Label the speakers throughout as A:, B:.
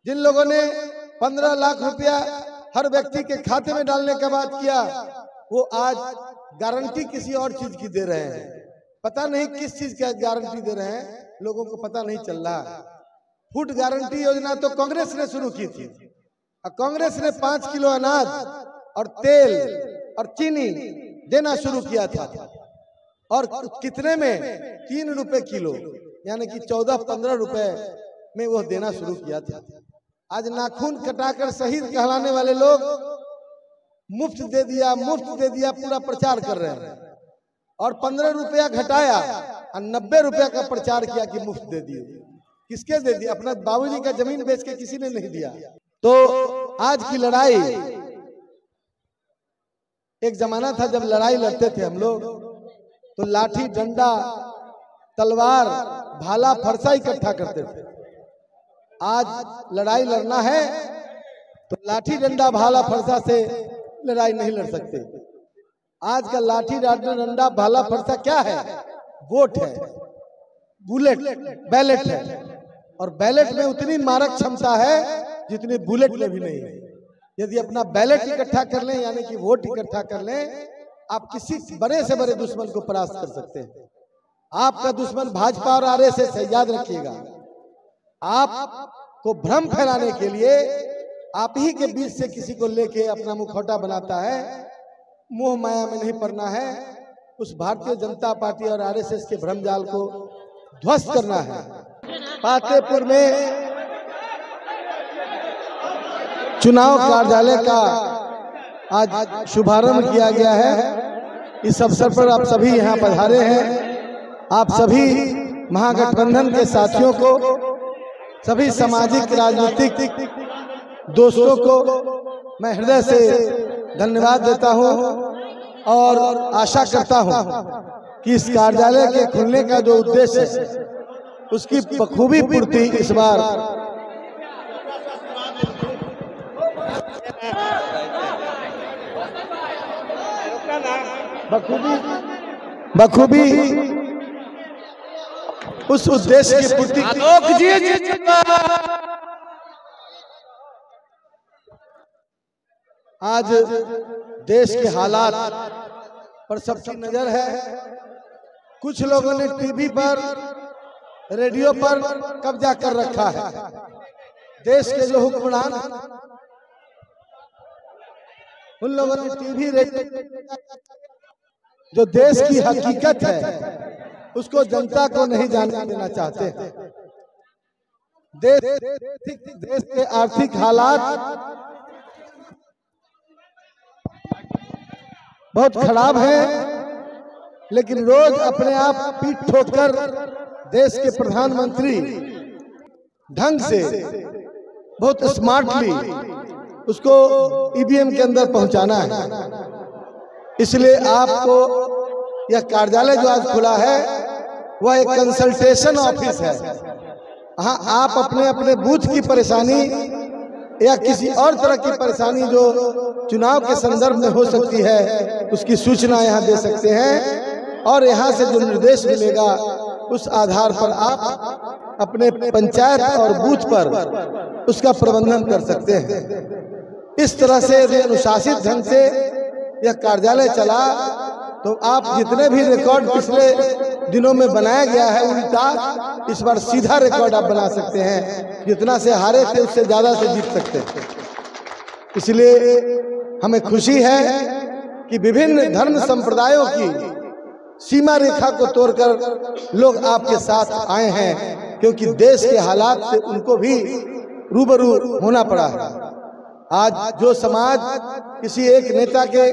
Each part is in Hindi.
A: जिन लोगों ने 15 लाख रुपया हर व्यक्ति के खाते में डालने का बात किया, वो आज गारंटी किसी और चीज की दे रहे हैं। पता नहीं किस चीज का गारंटी दे रहे हैं, लोगों को पता नहीं चल रहा। फूड गारंटी योजना तो कांग्रेस ने शुरू की थी। कांग्रेस ने 5 किलो अनाज और तेल और चीनी देना शुरू किया था, और कितने में 3 रुपए किलो, यानी कि 14-15 रुपए में वो देना शुरू किया था। आज नाखून कटाकर शहीद कहलाने वाले लोग मुफ्त दे दिया पूरा प्रचार कर रहे हैं, और 15 रुपया घटाया और 90 रुपया का प्रचार किया कि मुफ्त दे दिए। किसके दे दिया? अपना बाबूजी का जमीन बेच के किसी ने नहीं दिया। तो आज की लड़ाई, एक जमाना था जब लड़ाई लड़ते थे हम लोग तो लाठी डंडा तलवार भाला फरसा इकट्ठा करते थे। आज लड़ाई लड़ना है तो लाठी डंडा भाला फरसा से लड़ाई नहीं लड़ सकते। आज का लाठी डंडा भाला फरसा क्या है? वोट है, बुलेट, बैलेट है, और बैलेट में उतनी मारक क्षमता है जितनी बुलेट में भी नहीं है। यदि अपना बैलेट इकट्ठा कर लें, यानी कि वोट इकट्ठा कर लें, आप किसी बड़े से बड़े दुश्मन को परास्त कर सकते हैं। आपका दुश्मन भाजपा और आरएसएस है, याद रखिएगा। आपको भ्रम फैलाने के लिए आप ही के बीच से किसी को लेके अपना मुखौटा बनाता है। मोह माया में नहीं पड़ना है, उस भारतीय जनता पार्टी और आरएसएस के भ्रमजाल को ध्वस्त करना है। पातेपुर में चुनाव कार्यालय का आज शुभारंभ किया गया है। इस अवसर पर आप सभी यहाँ पधारे हैं। आप सभी महागठबंधन के साथियों को, सभी सामाजिक राजनीतिक दोस्तों को मैं हृदय से धन्यवाद देता हूँ, और आशा करता हूँ कि इस कार्यालय के खुलने का जो उद्देश्य है उसकी बखूबी पूर्ति इस बार बखूबी उस उद्देश्य की पूर्ति। आज देश के हालात पर सबकी नजर है। कुछ लोगों ने टीवी पर, रेडियो पर कब्जा कर रखा है। देश के जो हुक्मरान, उन लोगों ने टीवी, रेडियो, जो देश की हकीकत है उसको जनता को नहीं जानने देना चाहते। देश के आर्थिक हालात बहुत खराब है, लेकिन रोज अपने आप पीठ ठोकर देश के प्रधानमंत्री ढंग से, बहुत स्मार्टली उसको ईवीएम के अंदर पहुंचाना है। इसलिए आपको यह कार्यालय जो आज खुला है वह एक कंसल्टेशन ऑफिस है। हाँ, आप अपने अपने बूथ की परेशानी या किसी और तरह की परेशानी जो चुनाव के संदर्भ में हो सकती है उसकी सूचना यहाँ दे सकते हैं, और यहाँ से जो निर्देश मिलेगा उस आधार पर आप अपने पंचायत और बूथ पर उसका प्रबंधन कर सकते हैं। इस तरह से यदि अनुशासित ढंग से यह कार्यालय चला तो आप जितने भी रिकॉर्ड पिछले दिनों में बनाया गया है उल्टा, इस बार सीधा रिकॉर्ड आप बना सकते हैं। जितना से हारे थे उससे ज्यादा से जीत सकते हैं। इसलिए हमें खुशी है कि विभिन्न धर्म संप्रदायों की सीमा रेखा को तोड़कर लोग आपके साथ आए हैं, क्योंकि देश के हालात से उनको भी रूबरू होना पड़ा है। आज जो समाज किसी एक नेता के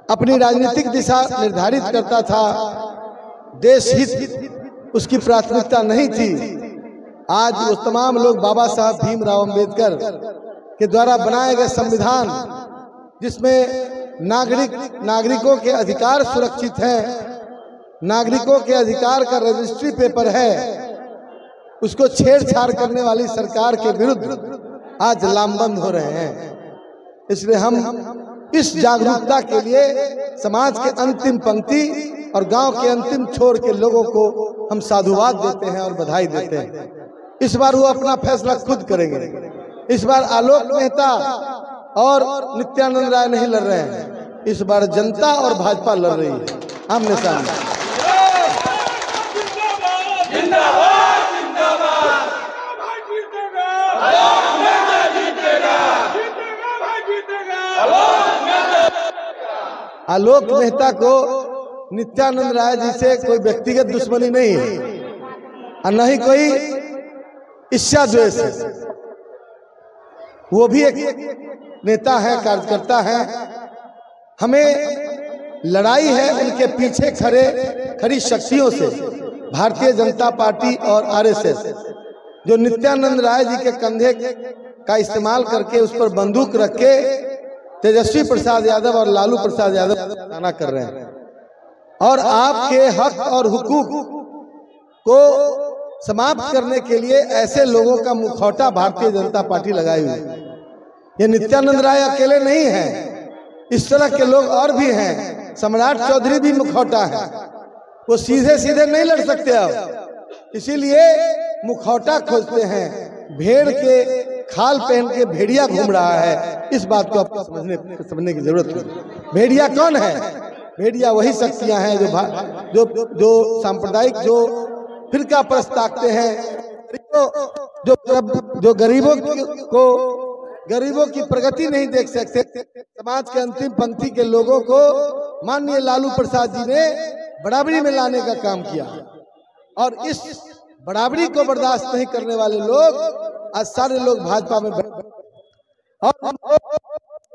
A: अपनी राजनीतिक दिशा निर्धारित करता था, देश हित उसकी प्राथमिकता नहीं थी, आज वो तमाम लोग बाबा साहब भीमराव अंबेडकर के द्वारा बनाए गए संविधान, जिसमें नागरिकों के अधिकार सुरक्षित हैं, नागरिकों के अधिकार का रजिस्ट्री पेपर है, उसको छेड़छाड़ करने वाली सरकार के विरुद्ध आज लामबंद हो रहे हैं। इसलिए हम इस जागरूकता के लिए समाज के अंतिम पंक्ति और गांव के अंतिम छोर के लोगों को हम साधुवाद देते हैं और बधाई देते हैं। इस बार वो अपना फैसला खुद करेंगे। इस बार आलोक मेहता और नित्यानंद राय नहीं लड़ रहे हैं, इस बार जनता और भाजपा लड़ रही है आमने सामने। आलोक मेहता को नित्यानंद राय जी से कोई व्यक्तिगत दुश्मनी नहीं है और न ही कोई ईर्ष्या द्वेष है। वो भी एक नेता है, कार्यकर्ता है। हमें लड़ाई है उनके पीछे खड़ी शक्तियों से, भारतीय जनता पार्टी और आरएसएस, जो नित्यानंद राय जी के कंधे का इस्तेमाल करके उस पर बंदूक रख के तेजस्वी प्रसाद यादव और लालू प्रसाद यादव गाना कर रहे हैं और आपके हक और हुकूक को समाप्त करने के लिए ऐसे लोगों का मुखौटा भारतीय जनता पार्टी लगाई हुई है। ये नित्यानंद राय अकेले नहीं है, इस तरह के लोग और भी हैं। सम्राट चौधरी भी मुखौटा है, वो सीधे सीधे नहीं लड़ सकते अब, इसीलिए मुखौटा खोजते हैं। भेड़ के खाल पहन के भेड़िया घूम रहा है, इस बात को आपको समझने की जरूरत है। भेड़िया कौन है? भेड़िया वही शक्तियां हैं जो सांप्रदायिक, जो फिरका परस्त ताकते हैं, जो गरीबों की प्रगति नहीं देख सकते। समाज के अंतिम पंक्ति के लोगों को माननीय लालू प्रसाद जी ने बराबरी में लाने का काम किया और इस बराबरी को बर्दाश्त नहीं करने वाले लोग आज सारे लोग भाजपा में और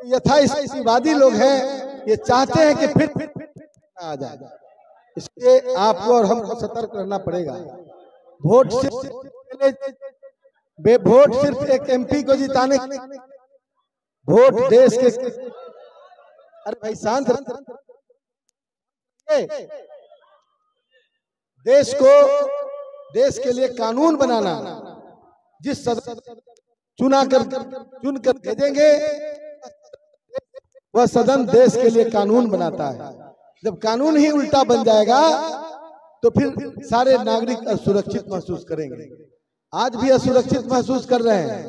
A: यथास्थितिवादी लोग हैं, ये चाहते हैं कि फिर आ जाए। इसलिए आपको और हमको सतर्क रहना पड़ेगा। वोट सिर्फ एक एमपी को जिताने, वोट देश के, अरे भाई शांत, देश के लिए कानून बनाना, जिस सदन चुन कर भेजेंगे वह सदन देश के लिए कानून बनाता है। जब कानून ही उल्टा बन जाएगा तो फिर सारे नागरिक असुरक्षित महसूस करेंगे। आज भी असुरक्षित महसूस कर रहे हैं।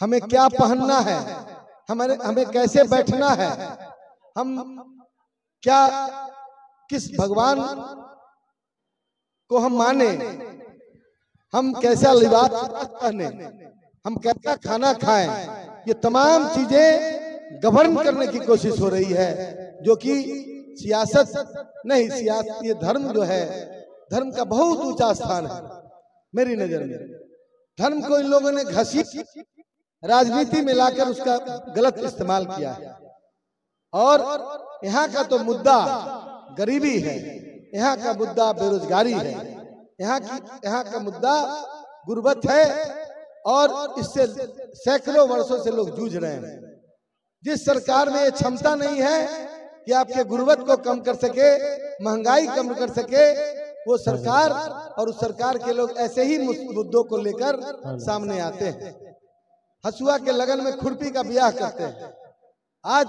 A: हमें क्या पहनना है, हमें कैसे बैठना है, हम क्या किस भगवान को हम माने, हम कैसा लिबास पहने, हम कैसा खाना खाएं, ये तमाम चीजें गवर्न करने की कोशिश हो रही है, जो कि सियासत नहीं, सियासत ये धर्म जो है, धर्म का बहुत ऊंचा स्थान है मेरी नजर में। धर्म को इन लोगों ने घसीट राजनीति में लाकर उसका गलत इस्तेमाल किया है। और यहाँ का तो मुद्दा गरीबी है, यहाँ का मुद्दा बेरोजगारी है, यहाँ का मुद्दा गुर्बत है और इससे सैकड़ों वर्षों से लोग जूझ रहे हैं। जिस सरकार में ये क्षमता नहीं है कि आपके गुर्बत को कम कर सके, महंगाई कम कर सके, वो सरकार और उस सरकार के लोग ऐसे ही मुद्दों को लेकर सामने आते हैं। हसुआ के लगन में खुरपी का ब्याह करते हैं। आज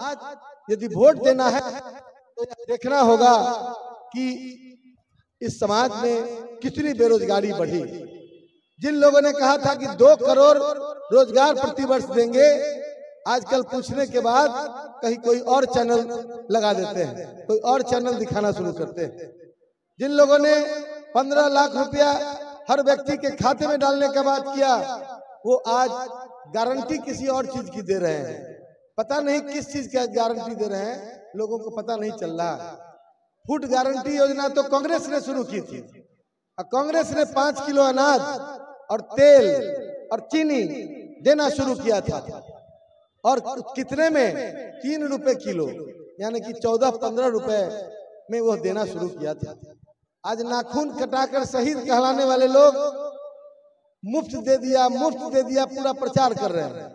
A: यदि वोट देना है तो देखना होगा कि इस समाज में कितनी बेरोजगारी बढ़ी। जिन लोगों ने कहा था कि 2 करोड़ रोजगार प्रतिवर्ष देंगे, आजकल पूछने के बाद कहीं कोई और चैनल लगा देते हैं, कोई और चैनल दिखाना शुरू करते हैं। जिन लोगों ने 15 लाख रुपया हर व्यक्ति के खाते में डालने का बात किया, वो आज गारंटी किसी और चीज की दे रहे हैं। पता नहीं किस चीज का गारंटी दे रहे हैं, लोगों को पता नहीं चल रहा। फूड गारंटी योजना तो कांग्रेस ने शुरू की थी। कांग्रेस ने 5 किलो अनाज और तेल और चीनी देना शुरू किया था, और कितने में? 3 रुपए किलो, यानी कि 14-15 रुपए में वो देना शुरू किया था। आज नाखून कटाकर शहीद कहलाने वाले लोग मुफ्त दे दिया पूरा प्रचार कर रहे हैं,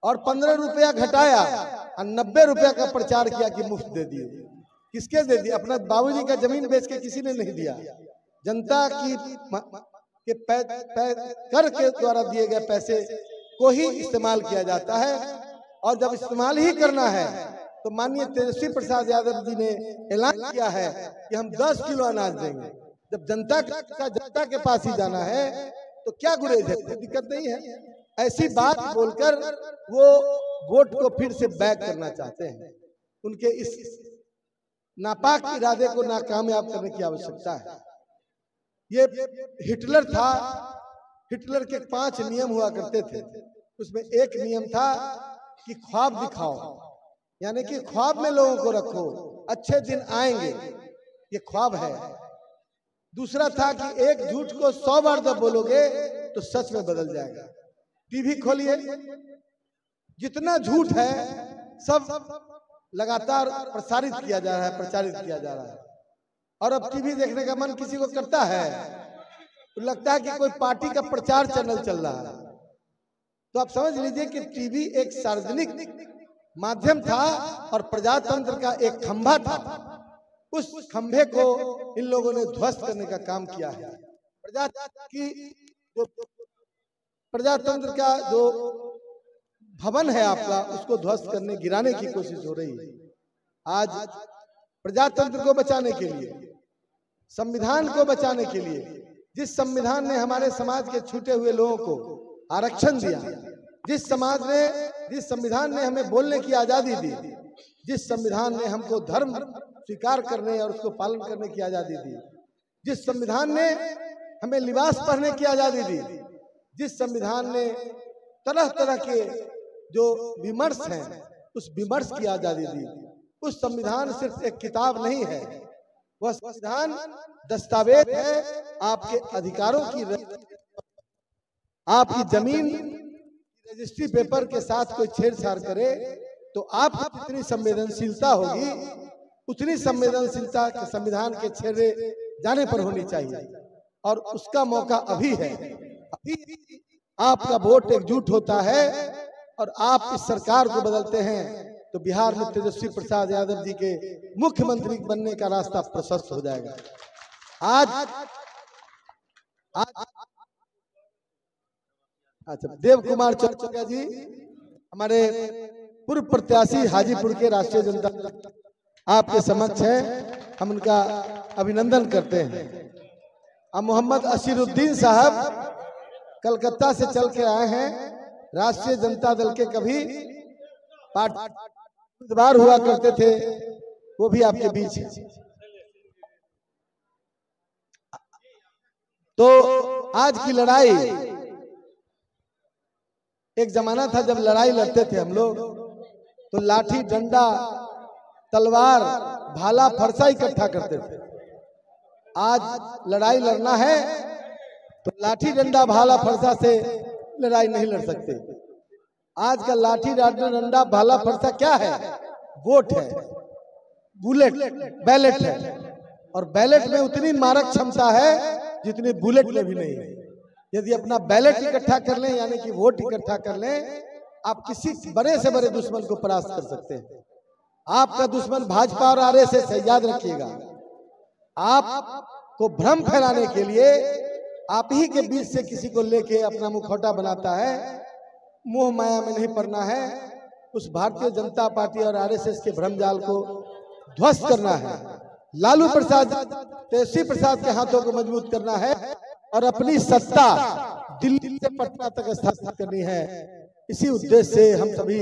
A: और 15 रुपया घटाया और 90 रुपया का प्रचार किया कि मुफ्त दे दिए। किसके दे दिया? अपना बाबूजी का जमीन बेच के किसी ने नहीं दिया। जनता की कर के द्वारा दिए गए पैसे को ही इस्तेमाल किया जाता है, और जब इस्तेमाल ही करना है तो माननीय तेजस्वी प्रसाद यादव जी ने ऐलान किया है कि हम 10 किलो अनाज देंगे। जब जनता के पास ही जाना है तो क्या गुरेज है, कोई दिक्कत नहीं है। ऐसी बात बोलकर वो वोट को फिर से बैक करना चाहते हैं। उनके इस नापाक इरादे को नाकामयाब करने की आवश्यकता है। ये हिटलर था, हिटलर के 5 नियम हुआ करते थे। उसमें एक नियम था कि ख्वाब दिखाओ, यानी कि ख्वाब में लोगों को रखो, अच्छे दिन आएंगे, ये ख्वाब है। दूसरा था कि एक झूठ को 100 बार जब बोलोगे तो सच में बदल जाएगा। टीवी खोलिए, जितना झूठ है सब लगातार प्रसारित किया जा रहा है, प्रचारित किया जा रहा है। और अब टीवी देखने का मन किसी को करता है तो लगता है कि कोई पार्टी का प्रचार चैनल चल रहा है। तो आप समझ लीजिए कि टीवी एक सार्वजनिक माध्यम था और प्रजातंत्र का एक खंभा था। उस खंभे को इन लोगों ने ध्वस्त करने का काम किया है। प्रजातंत्र का जो भवन है आपका, उसको ध्वस्त करने, गिराने की कोशिश हो रही है। आज प्रजातंत्र को बचाने के लिए, संविधान को बचाने के लिए, जिस संविधान ने हमारे समाज के छूटे हुए लोगों को आरक्षण दिया, जिस संविधान ने हमें बोलने की आजादी दी, जिस संविधान ने हमको धर्म स्वीकार करने और उसको पालन करने की आजादी दी, जिस संविधान ने हमें लिबास पहनने की आजादी दी, जिस संविधान ने तरह तरह के जो विमर्श हैं उस विमर्श की आजादी दी, उस संविधान सिर्फ एक किताब नहीं है, वह संविधान दस्तावेज है आपके अधिकारों की। आपकी जमीन रजिस्ट्री पेपर के साथ कोई छेड़छाड़ करे तो आपकी जितनी संवेदनशीलता होगी उतनी संवेदनशीलता के संविधान के छेड़े जाने पर होनी चाहिए। और उसका मौका अभी है। अभी आपका वोट एकजुट होता है और आप इस सरकार को बदलते हैं तो बिहार में तेजस्वी प्रसाद यादव जी के मुख्यमंत्री बनने का रास्ता प्रशस्त हो जाएगा। आज अच्छा, देव कुमार चौरसिया जी हमारे पूर्व प्रत्याशी हाजीपुर के राष्ट्रीय जनता आपके समक्ष है, हम उनका अभिनंदन करते हैं। अब मोहम्मद असीरुद्दीन साहब कलकत्ता से चल के आए हैं, राष्ट्रीय जनता दल के कभी उम्मीदवार हुआ करते थे, वो भी आपके बीच है। तो आज की लड़ाई, एक जमाना था जब लड़ाई लड़ते थे हम लोग तो लाठी डंडा तलवार भाला फरसा इकट्ठा करते थे। आज लड़ाई लड़ना है तो लाठी डंडा भाला फरसा से लड़ाई नहीं लड़ सकते। आज का लाठी डंडा भाला फरसा क्या है? वोट है, बुलेट, बैलेट है। और बैलेट में उतनी मारक क्षमता है जितनी बुलेट में भी नहीं है। यदि अपना बैलेट इकट्ठा कर लें, यानी कि वोट इकट्ठा कर लें, आप किसी बड़े से बड़े दुश्मन को परास्त कर सकते हैं। आपका दुश्मन भाजपा और आरएसएस है, याद रखिएगा। आपको भ्रम फैलाने के लिए आप ही के बीच से किसी को लेके अपना मुखौटा बनाता है। मोह माया में नहीं पड़ना है, उस भारतीय जनता पार्टी और आरएसएस के भ्रमजाल को ध्वस्त करना है। लालू प्रसाद, तेजस्वी प्रसाद के हाथों को मजबूत करना है और अपनी सत्ता दिल्ली से पटना तक स्थापित करनी है। इसी उद्देश्य से हम सभी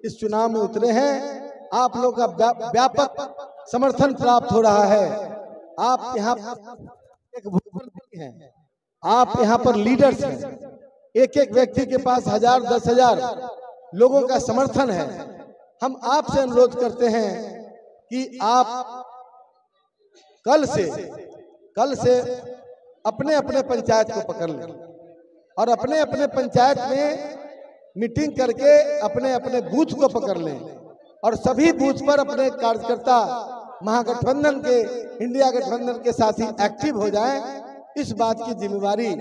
A: इस चुनाव में उतरे हैं। आप लोगों का व्यापक समर्थन प्राप्त हो रहा है। आप यहाँ एक हैं, आप यहाँ पर लीडर्स हैं। एक एक व्यक्ति के पास 1000 10,000 लोगों का समर्थन है। हम आपसे अनुरोध करते हैं कि आप कल से अपने अपने पंचायत को पकड़ लें और अपने अपने पंचायत में मीटिंग करके अपने अपने बूथ को पकड़ लें और सभी बूथ पर अपने कार्यकर्ता महागठबंधन के, इंडिया गठबंधन के साथी एक्टिव हो जाएं। इस बात की जिम्मेवारी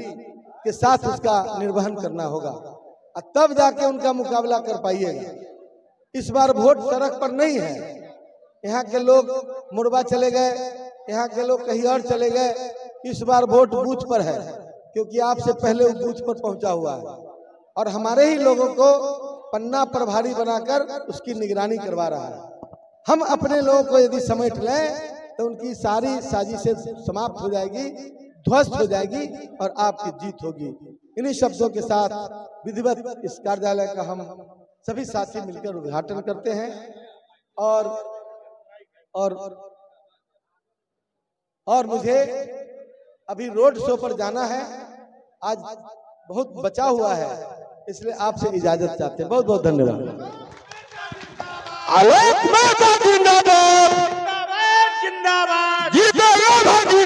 A: के साथ उसका निर्वहन करना होगा और तब जाके उनका मुकाबला कर पाइएगा। इस बार वोट सड़क पर नहीं है। यहाँ के लोग मुरबा चले गए, यहाँ के लोग कहीं और चले गए। इस बार वोट बूथ पर है, क्योंकि आपसे पहले वो बूथ पर पहुंचा हुआ है और हमारे ही लोगों को पन्ना प्रभारी बनाकर उसकी निगरानी करवा रहा है। हम अपने लोगों को यदि समेट लें तो उनकी सारी साजिशें समाप्त हो जाएगी, ध्वस्त हो जाएगी और आपकी जीत होगी। इन्हीं शब्दों के साथ विधिवत इस कार्यालय का हम सभी साथी मिलकर उद्घाटन करते हैं। और मुझे अभी रोड शो पर जाना है, आज बहुत बचा हुआ है, इसलिए आपसे इजाजत चाहते हैं। बहुत बहुत धन्यवाद।
B: जिंदाबाद जिंदाबाद जिंदाबाद।